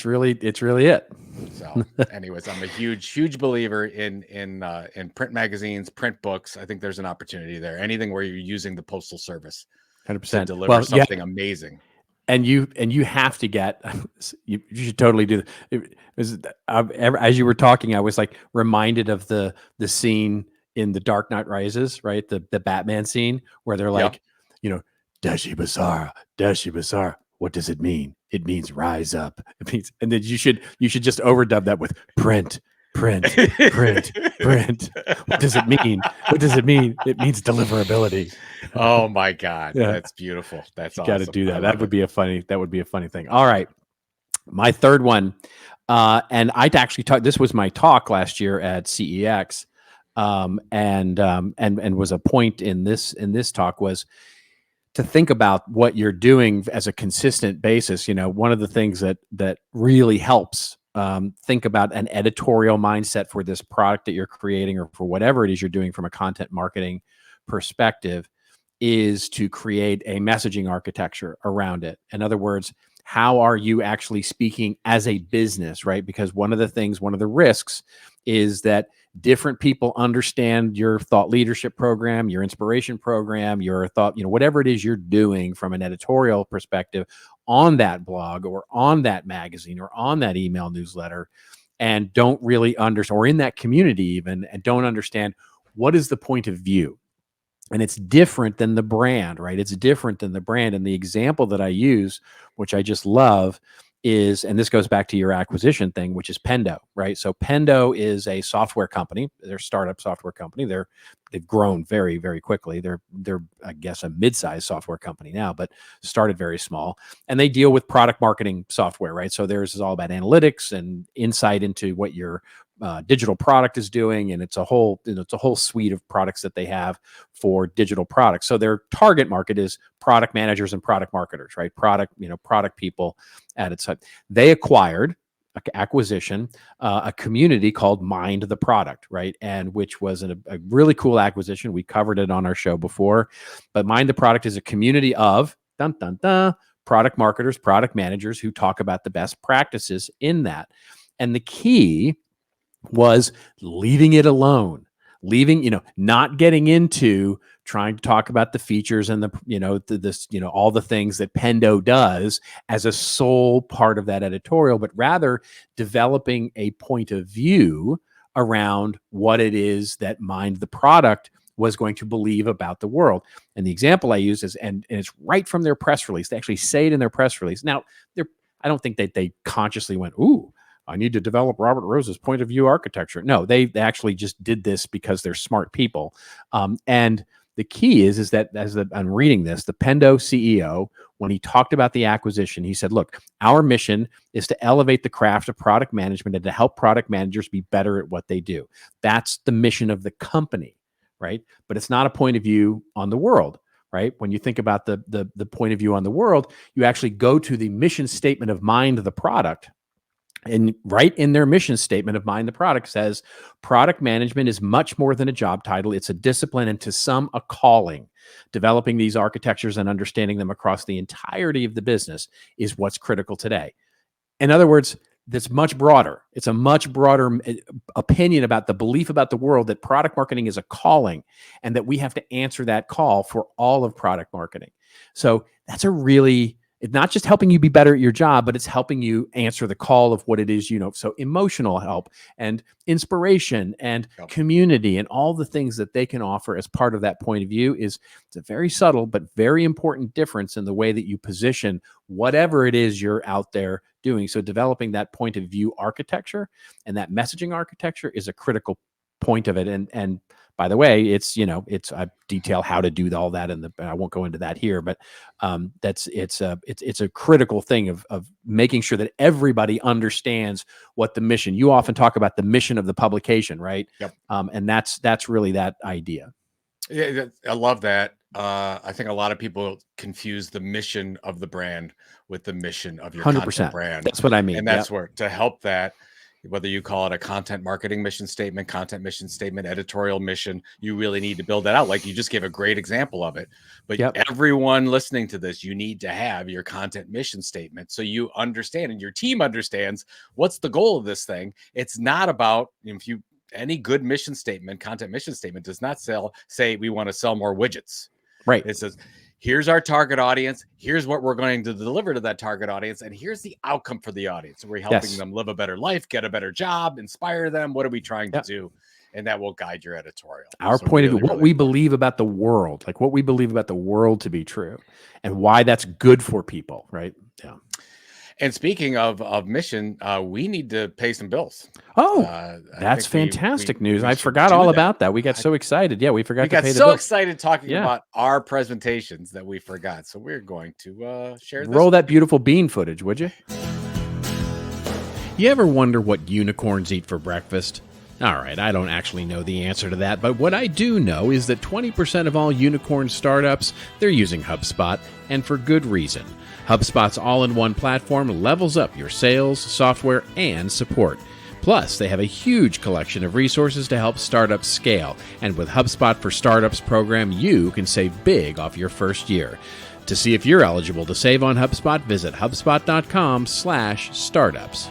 [SPEAKER 2] really it.
[SPEAKER 1] So anyways, I'm a huge believer in print magazines, print books. I think there's an opportunity there. Anything where you're using the postal service
[SPEAKER 2] 100%
[SPEAKER 1] to deliver something amazing.
[SPEAKER 2] And you have to get, you should totally do this. As you were talking, I was like reminded of the scene in The Dark Knight Rises, right? The Batman scene where they're like, Dashi Basara, what does it mean? It means rise up. It means, and then you should just overdub that with print. What does it mean? What does it mean? It means deliverability.
[SPEAKER 1] Oh my God. Yeah. That's beautiful. That's awesome.
[SPEAKER 2] Got to do that. That would be a funny thing. All right. My third one. And I actually this was my talk last year at CEX. And was a point in this talk was to think about what you're doing as a consistent basis. One of the things that really helps think about an editorial mindset for this product that you're creating or for whatever it is you're doing from a content marketing perspective is to create a messaging architecture around it. In other words, how are you actually speaking as a business, right? Because one of the risks is that different people understand your thought leadership program, your inspiration program, your thought, whatever it is you're doing from an editorial perspective on that blog or on that magazine or on that email newsletter, and don't really understand, or in that community even, and don't understand what is the point of view. And it's different than the brand, right? It's different than the brand. And the example that I use, which I just love, is, and this goes back to your acquisition thing, which is Pendo, right? So Pendo is a software company. They're a startup software company. They've grown very, very quickly. They're I guess a mid-sized software company now, but started very small. And they deal with product marketing software, right? So theirs is all about analytics and insight into what your digital product is doing, and it's a whole suite of products that they have for digital products. So their target market is product managers and product marketers, right? Product people at its side. They acquired a community called Mind the Product, right? And which was a really cool acquisition. We covered it on our show before, but Mind the Product is a community of product marketers, product managers who talk about the best practices in that. And the key was leaving it alone, not getting into trying to talk about the features and all the things that Pendo does as a sole part of that editorial, but rather developing a point of view around what it is that Mind the Product was going to believe about the world. And the example I use is, and it's right from their press release. They actually say it in their press release. Now, I don't think that they consciously went, ooh, I need to develop Robert Rose's point of view architecture. No, they actually just did this because they're smart people. And the key is that I'm reading this, the Pendo CEO, when he talked about the acquisition, he said, look, our mission is to elevate the craft of product management and to help product managers be better at what they do. That's the mission of the company, right? But it's not a point of view on the world, right? When you think about the point of view on the world, you actually go to the mission statement of Mind the Product, And right in their mission statement of Mind the Product says, product management is much more than a job title. It's a discipline and to some a calling. Developing these architectures and understanding them across the entirety of the business is what's critical today. In other words, that's much broader. It's a much broader opinion about the belief about the world that product marketing is a calling and that we have to answer that call for all of product marketing. So that's it's not just helping you be better at your job, but it's helping you answer the call of what it is, so emotional help and inspiration and community and all the things that they can offer as part of that point of view it's a very subtle but very important difference in the way that you position whatever it is you're out there doing. So developing that point of view architecture and that messaging architecture is a critical point of it. And by the way, it's I detail how to do all that I won't go into that here, but it's a critical thing of making sure that everybody understands what the mission. You often talk about the mission of the publication, right?
[SPEAKER 1] Yep.
[SPEAKER 2] And that's really that idea.
[SPEAKER 1] Yeah, I love that. I think a lot of people confuse the mission of the brand with the mission of your
[SPEAKER 2] 100%.
[SPEAKER 1] content brand.
[SPEAKER 2] That's what I mean.
[SPEAKER 1] And that's where to help that, whether you call it a content marketing mission statement, content mission statement, editorial mission, you really need to build that out. Like you just gave a great example of it. But everyone listening to this, you need to have your content mission statement so you understand and your team understands what's the goal of this thing. It's not about any good mission statement, content mission statement does not say we want to sell more widgets.
[SPEAKER 2] Right.
[SPEAKER 1] It says, here's our target audience. Here's what we're going to deliver to that target audience. And here's the outcome for the audience. We're helping them live a better life, get a better job, inspire them. What are we trying to do? And that will guide your editorial.
[SPEAKER 2] Our point of view, what we believe about the world, like what we believe about the world to be true and why that's good for people. Right. Yeah.
[SPEAKER 1] And speaking of mission, we need to pay some bills.
[SPEAKER 2] Oh, that's fantastic news. I forgot all about that. We got so excited. Yeah, we forgot to pay the bills.
[SPEAKER 1] We got so excited talking about our presentations that we forgot. So we're going to share this.
[SPEAKER 2] Roll that beautiful bean footage, would you? You ever wonder what unicorns eat for breakfast? All right, I don't actually know the answer to that, but what I do know is that 20% of all unicorn startups, they're using HubSpot, and for good reason. HubSpot's all-in-one platform levels up your sales, software, and support. Plus, they have a huge collection of resources to help startups scale. And with HubSpot for Startups program, you can save big off your first year. To see if you're eligible to save on HubSpot, visit HubSpot.com/startups.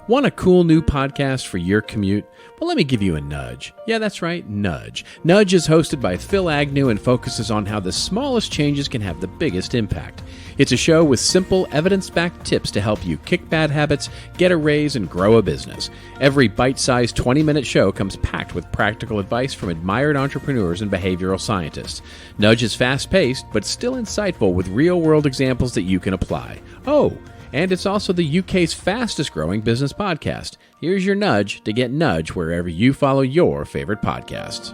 [SPEAKER 2] Want a cool new podcast for your commute? Well, let me give you a nudge. Yeah, that's right, nudge. Nudge is hosted by Phil Agnew and focuses on how the smallest changes can have the biggest impact. It's a show with simple, evidence-backed tips to help you kick bad habits, get a raise, and grow a business. Every bite-sized 20-minute show comes packed with practical advice from admired entrepreneurs and behavioral scientists. Nudge is fast-paced, but still insightful with real-world examples that you can apply. Oh, and it's also the UK's fastest growing business podcast. Here's your nudge to get Nudge wherever you follow your favorite podcasts.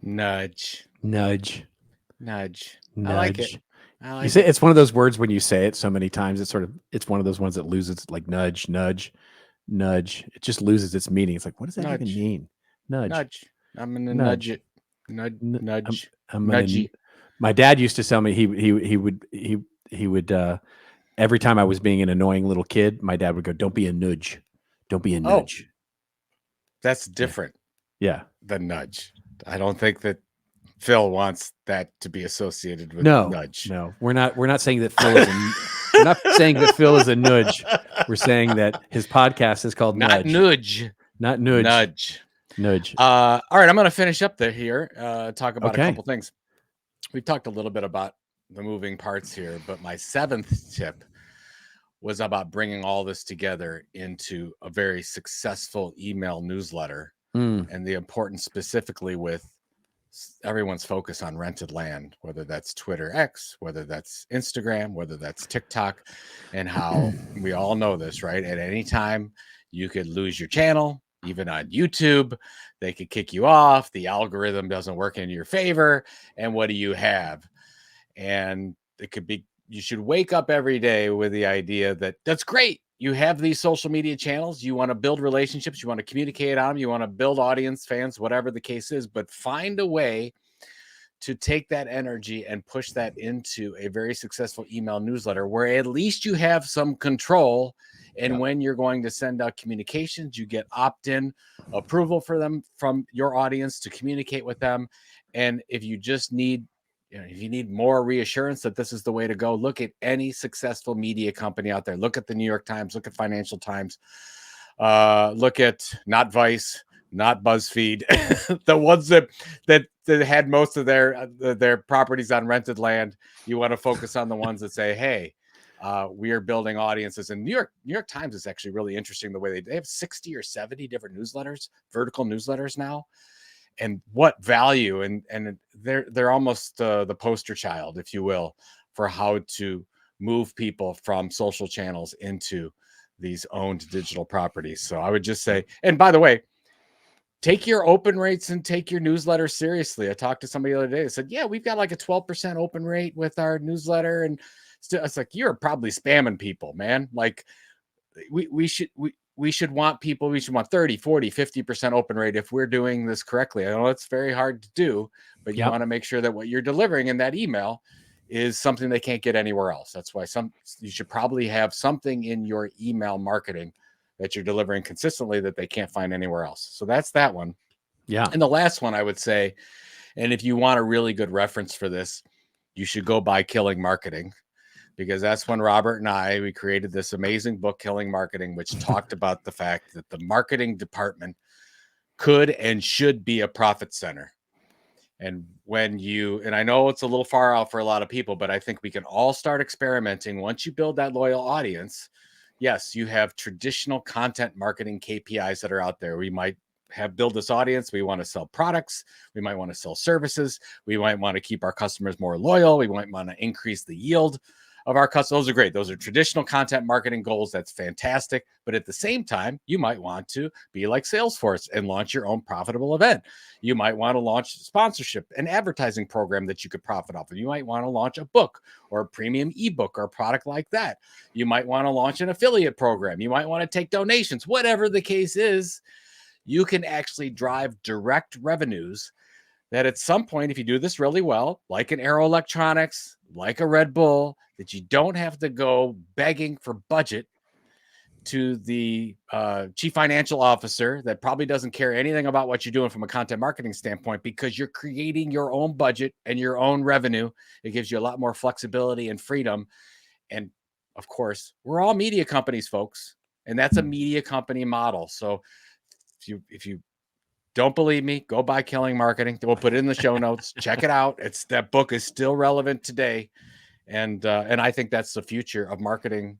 [SPEAKER 1] Nudge.
[SPEAKER 2] Nudge.
[SPEAKER 1] Nudge.
[SPEAKER 2] Nudge.
[SPEAKER 1] I like it.
[SPEAKER 2] You say it's one of those words when you say it so many times, it's one of those ones that loses, like nudge, nudge, nudge. It just loses its meaning. It's like, what does that even mean? Nudge.
[SPEAKER 1] Nudge. I'm gonna nudge it. Nudge.
[SPEAKER 2] I'm nudgy. My dad used to tell me he would every time I was being an annoying little kid, my dad would go, "Don't be a nudge. Don't be a nudge."
[SPEAKER 1] That's different.
[SPEAKER 2] Yeah.
[SPEAKER 1] Than nudge. I don't think that Phil wants that to be associated with nudge.
[SPEAKER 2] No, we're not saying that Phil is we're not saying that Phil is a nudge. We're saying that his podcast is called
[SPEAKER 1] Not
[SPEAKER 2] Nudge. Not nudge.
[SPEAKER 1] Nudge. All right, I'm going to finish up here. Talk about a couple things. We've talked a little bit about the moving parts here, but my 7th tip was about bringing all this together into a very successful email newsletter and the importance specifically with everyone's focus on rented land, whether that's Twitter X, whether that's Instagram, whether that's TikTok, and how we all know this, right? At any time you could lose your channel. Even on YouTube, they could kick you off. The algorithm doesn't work in your favor. And what do you have? And it could be, you should wake up every day with the idea that that's great. you have these social media channels, you want to build relationships, you want to communicate on them, you want to build audience, fans, whatever the case is, but find a way to take that energy and push that into a very successful email newsletter where at least you have some control. And when you're going to send out communications, you get opt-in approval for them from your audience to communicate with them. And if you just need, if you need more reassurance that this is the way to go, look at any successful media company out there. Look at the New York Times, look at Financial Times, look at not Vice, not BuzzFeed, the ones that had most of their properties on rented land. You want to focus on the ones that say, hey, we are building audiences. And New York Times is actually really interesting the way they have 60 or 70 different newsletters, vertical newsletters now. And what value, and they're almost the poster child, if you will, for how to move people from social channels into these owned digital properties. So I would just say, and by the way, take your open rates and take your newsletter seriously. I talked to somebody the other day that said, yeah, we've got like a 12% open rate with our newsletter. And it's like, you're probably spamming people, man. Like we should want people, we should want 30, 40, 50% open rate if we're doing this correctly. I know it's very hard to do, but you want to make sure that what you're delivering in that email is something they can't get anywhere else. That's why you should probably have something in your email marketing that you're delivering consistently that they can't find anywhere else. So that's that one.
[SPEAKER 2] Yeah.
[SPEAKER 1] And the last one I would say, and if you want a really good reference for this, you should go buy Killing Marketing, because that's when Robert and we created this amazing book, Killing Marketing, which talked about the fact that the marketing department could and should be a profit center. And and I know it's a little far out for a lot of people, but I think we can all start experimenting. Once you build that loyal audience, yes, you have traditional content marketing KPIs that are out there. We might build this audience. We want to sell products. We might want to sell services. We might want to keep our customers more loyal. We might want to increase the yield of our customers. Those are great. Those are traditional content marketing goals. That's fantastic. But at the same time, you might want to be like Salesforce and launch your own profitable event. You might want to launch sponsorship, an advertising program that you could profit off of. You might want to launch a book or a premium ebook or a product like that. You might want to launch an affiliate program. You might want to take donations. Whatever the case is, you can actually drive direct revenues that at some point, if you do this really well, like an Arrow Electronics, like a Red Bull, that you don't have to go begging for budget to the chief financial officer that probably doesn't care anything about what you're doing from a content marketing standpoint, because you're creating your own budget and your own revenue. It gives you a lot more flexibility and freedom. And of course, we're all media companies, folks, and that's a media company model. So if you don't believe me, go buy Killing Marketing. We'll put it in the show notes. Check it out. That book is still relevant today. And I think that's the future of marketing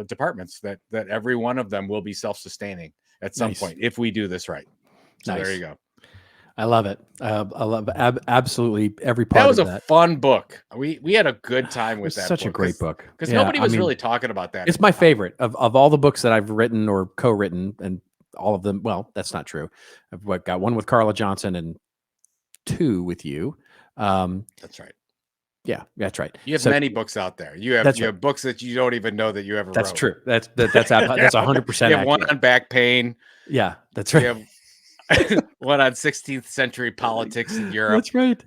[SPEAKER 1] departments, that every one of them will be self-sustaining at some point if we do this right. So there you go.
[SPEAKER 2] I love it. I love absolutely every part of that.
[SPEAKER 1] That was a fun book. We had a good time with that.
[SPEAKER 2] Such a great book,
[SPEAKER 1] because nobody was really talking about that.
[SPEAKER 2] It's my favorite of all the books that I've written or co-written, and all of them. Well, that's not true. I've got one with Carla Johnson and 2 with you.
[SPEAKER 1] That's right.
[SPEAKER 2] Yeah, that's right.
[SPEAKER 1] You have many books out there. You have books that you don't even know that you ever wrote.
[SPEAKER 2] That's true. That's 100%.
[SPEAKER 1] You have one on back pain.
[SPEAKER 2] Yeah, that's right.
[SPEAKER 1] You have one on 16th century politics in Europe.
[SPEAKER 2] That's right.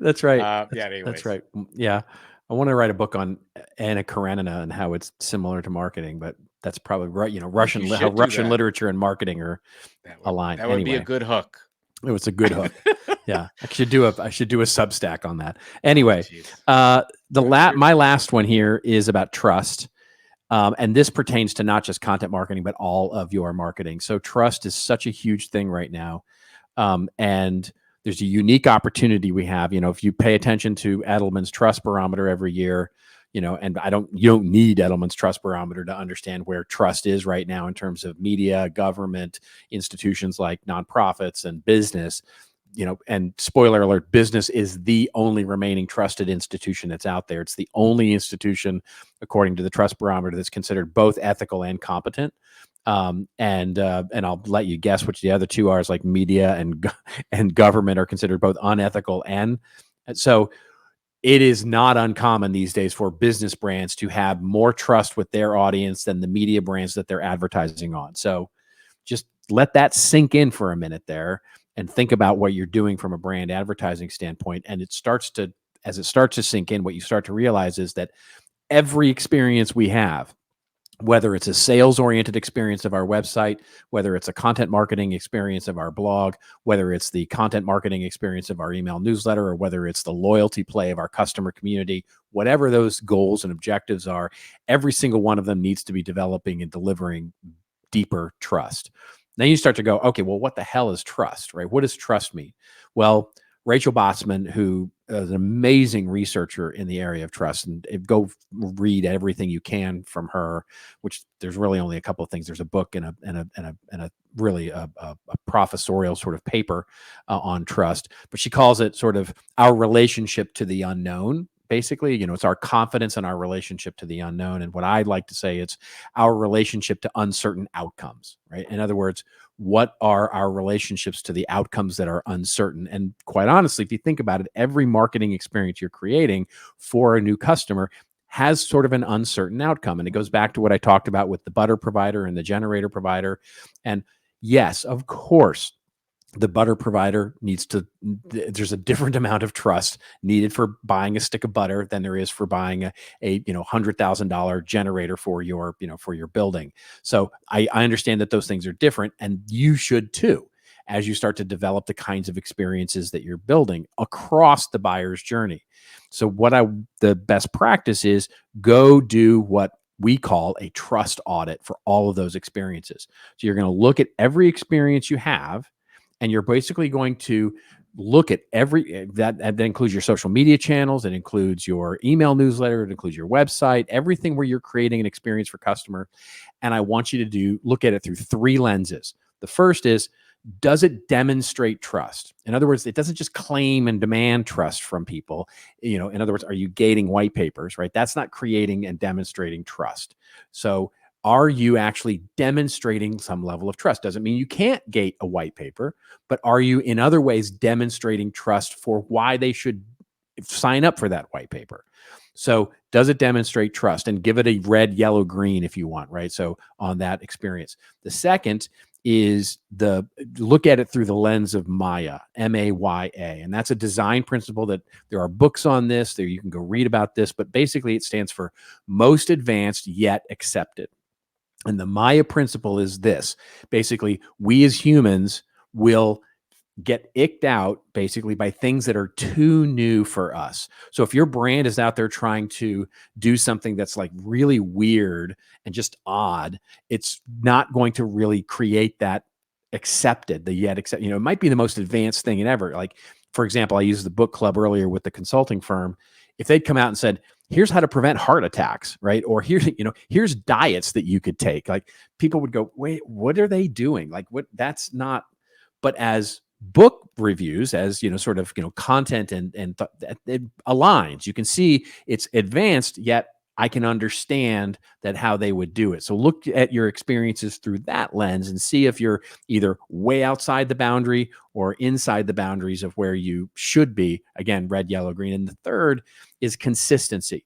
[SPEAKER 1] Anyways.
[SPEAKER 2] That's right. Yeah. I want to write a book on Anna Karenina and how it's similar to marketing, but that's probably right. Russian literature and marketing are aligned.
[SPEAKER 1] That would be a good hook.
[SPEAKER 2] It was a good hook. Yeah, I should do a Substack on that. Anyway, my last one here is about trust, and this pertains to not just content marketing but all of your marketing. So trust is such a huge thing right now, and there's a unique opportunity we have. If you pay attention to Edelman's Trust Barometer every year, and you don't need Edelman's Trust Barometer to understand where trust is right now in terms of media, government, institutions like nonprofits and business. And spoiler alert, business is the only remaining trusted institution that's out there. It's the only institution, according to the Trust Barometer, that's considered both ethical and competent. And I'll let you guess which the other two are. Is like media and government are considered both unethical and so. it is not uncommon these days for business brands to have more trust with their audience than the media brands that they're advertising on. So just let that sink in for a minute there and think about what you're doing from a brand advertising standpoint. And as it starts to sink in, what you start to realize is that every experience we have, whether it's a sales-oriented experience of our website, whether it's a content marketing experience of our blog, whether it's the content marketing experience of our email newsletter, or whether it's the loyalty play of our customer community, whatever those goals and objectives are, every single one of them needs to be developing and delivering deeper trust. Then you start to go, okay, well, what the hell is trust, right? What does trust mean? Well, Rachel Botsman, who is an amazing researcher in the area of trust, and go read everything you can from her, which there's really only a couple of things. There's a book and a really a professorial sort of paper on trust, but she calls it sort of our relationship to the unknown. Basically, it's our confidence in our relationship to the unknown. And what I'd like to say, it's our relationship to uncertain outcomes, right? In other words, what are our relationships to the outcomes that are uncertain? And quite honestly, if you think about it, every marketing experience you're creating for a new customer has sort of an uncertain outcome. And it goes back to what I talked about with the butter provider and the generator provider. And yes, of course, the butter provider there's a different amount of trust needed for buying a stick of butter than there is for buying a $100,000 generator for your building. So I understand that those things are different, and you should too, as you start to develop the kinds of experiences that you're building across the buyer's journey. So the best practice is go do what we call a trust audit for all of those experiences. So you're going to look at every experience you have, and you're basically going to look at that includes your social media channels, it includes your email newsletter, it includes your website, everything where you're creating an experience for customer. And I want you to look at it through three lenses. The first is, does it demonstrate trust? In other words, it doesn't just claim and demand trust from people. In other words, are you gating white papers, right? That's not creating and demonstrating trust. So are you actually demonstrating some level of trust? Doesn't mean you can't gate a white paper, but are you in other ways demonstrating trust for why they should sign up for that white paper? So does it demonstrate trust? And give it a red, yellow, green if you want, right? So on that experience. The second is look at it through the lens of Maya, M-A-Y-A. And that's a design principle that there are books on this. There you can go read about this, but basically it stands for most advanced yet accepted. And the Maya principle is this. Basically, we as humans will get icked out basically by things that are too new for us. So if your brand is out there trying to do something that's like really weird and just odd, it's not going to really create that it might be the most advanced thing ever. Like, for example, I used the book club earlier with the consulting firm. If they'd come out and said, here's how to prevent heart attacks, right? Or here's diets that you could take. Like, people would go, wait, what are they doing? Like, what? That's not. But as book reviews, as content and it aligns. You can see it's advanced, yet I can understand that how they would do it. So look at your experiences through that lens and see if you're either way outside the boundary or inside the boundaries of where you should be. Again, red, yellow, green. And the third is consistency.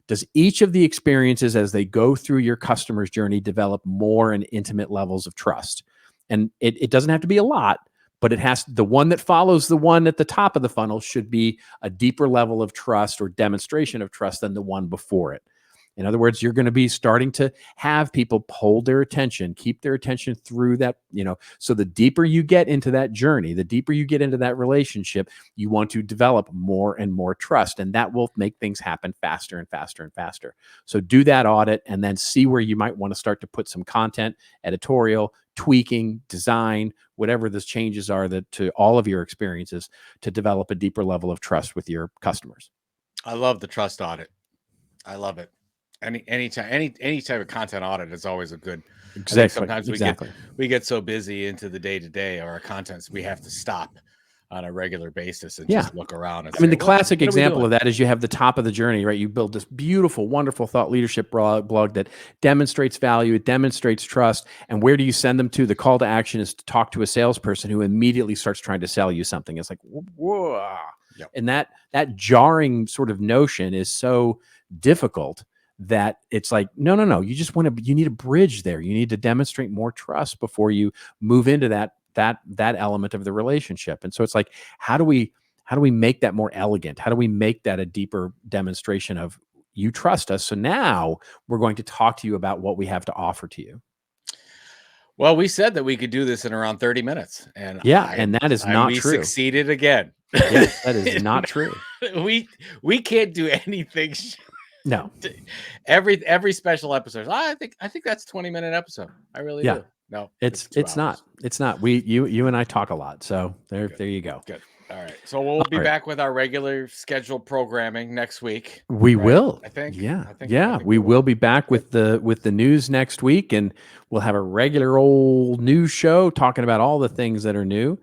[SPEAKER 2] Does each of the experiences as they go through your customer's journey develop more and intimate levels of trust? And it doesn't have to be a lot, but the one that follows the one at the top of the funnel should be a deeper level of trust or demonstration of trust than the one before it. In other words, you're going to be starting to have people hold their attention, keep their attention through that, so the deeper you get into that journey, the deeper you get into that relationship, you want to develop more and more trust, and that will make things happen faster and faster and faster. So do that audit and then see where you might want to start to put some content, editorial, tweaking, design, whatever those changes are to all of your experiences to develop a deeper level of trust with your customers.
[SPEAKER 1] I love the trust audit. I love it. Any type of content audit is always a good.
[SPEAKER 2] Exactly.
[SPEAKER 1] Sometimes we get so busy into the day-to-day or our contents, we have to stop on a regular basis and
[SPEAKER 2] Yeah.
[SPEAKER 1] just look around and
[SPEAKER 2] I mean,
[SPEAKER 1] say,
[SPEAKER 2] the classic
[SPEAKER 1] what are we
[SPEAKER 2] example
[SPEAKER 1] doing?
[SPEAKER 2] of that is you have the top of the journey, right? You build this beautiful, wonderful thought leadership blog that demonstrates value, it demonstrates trust. And where do you send them to? The call to action is to talk to a salesperson who immediately starts trying to sell you something. It's like, whoa.
[SPEAKER 1] Yep.
[SPEAKER 2] And that jarring sort of notion is so difficult that it's like, no. You need a bridge there. You need to demonstrate more trust before you move into that element of the relationship. And so it's like, how do we make that more elegant? How do we make that a deeper demonstration of you trust us? So now we're going to talk to you about what we have to offer to you.
[SPEAKER 1] Well, we said that we could do this in around 30 minutes. And
[SPEAKER 2] and that is not
[SPEAKER 1] we
[SPEAKER 2] true.
[SPEAKER 1] succeeded again.
[SPEAKER 2] Yes, that is not true.
[SPEAKER 1] We can't do anything.
[SPEAKER 2] No.
[SPEAKER 1] Every special episode. I think that's 20-minute episode. I really do. No,
[SPEAKER 2] it's not. It's not. You and I talk a lot. So there you go.
[SPEAKER 1] Good. All right. So we'll be back with our regular scheduled programming next week.
[SPEAKER 2] We will.
[SPEAKER 1] I think.
[SPEAKER 2] We will be back with the news next week, and we'll have a regular old news show talking about all the things that are new.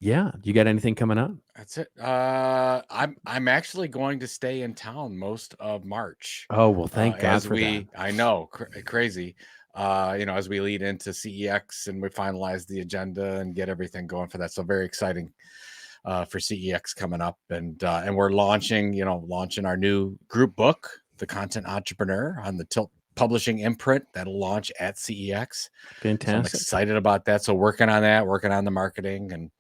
[SPEAKER 2] You got anything coming up?
[SPEAKER 1] That's it. I'm actually going to stay in town most of March.
[SPEAKER 2] Oh, well, thank God for that.
[SPEAKER 1] I know, crazy. As we lead into CEX and we finalize the agenda and get everything going for that. So very exciting for CEX coming up, and we're launching our new group book, The Content Entrepreneur, on the Tilt Publishing imprint that'll launch at CEX.
[SPEAKER 2] Fantastic.
[SPEAKER 1] So I'm excited about that. So working on the marketing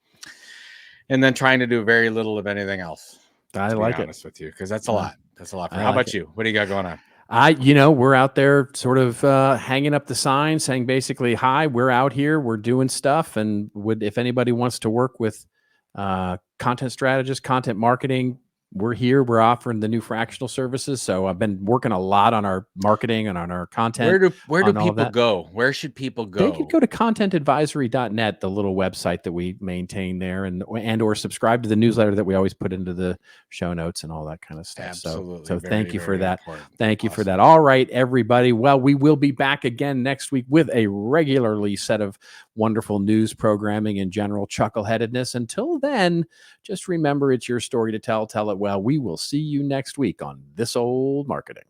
[SPEAKER 1] and then trying to do very little of anything else.
[SPEAKER 2] I like it.
[SPEAKER 1] Honest with you, because that's a lot. That's a lot. How about you? What do you got going on?
[SPEAKER 2] We're out there sort of hanging up the sign saying basically, hi, we're out here, we're doing stuff. And if anybody wants to work with content strategists, content marketing, we're here. We're offering the new fractional services. So I've been working a lot on our marketing and on our content.
[SPEAKER 1] Where do people go? Where should people go?
[SPEAKER 2] They could go to contentadvisory.net, the little website that we maintain there, and or subscribe to the newsletter that we always put into the show notes and all that kind of stuff.
[SPEAKER 1] Absolutely.
[SPEAKER 2] So thank you for that.
[SPEAKER 1] Important.
[SPEAKER 2] Thank you for that. All right, everybody. Well, we will be back again next week with a regularly set of wonderful news programming and general chuckleheadedness. Until then, just remember, it's your story to tell. Tell it well. We will see you next week on This Old Marketing.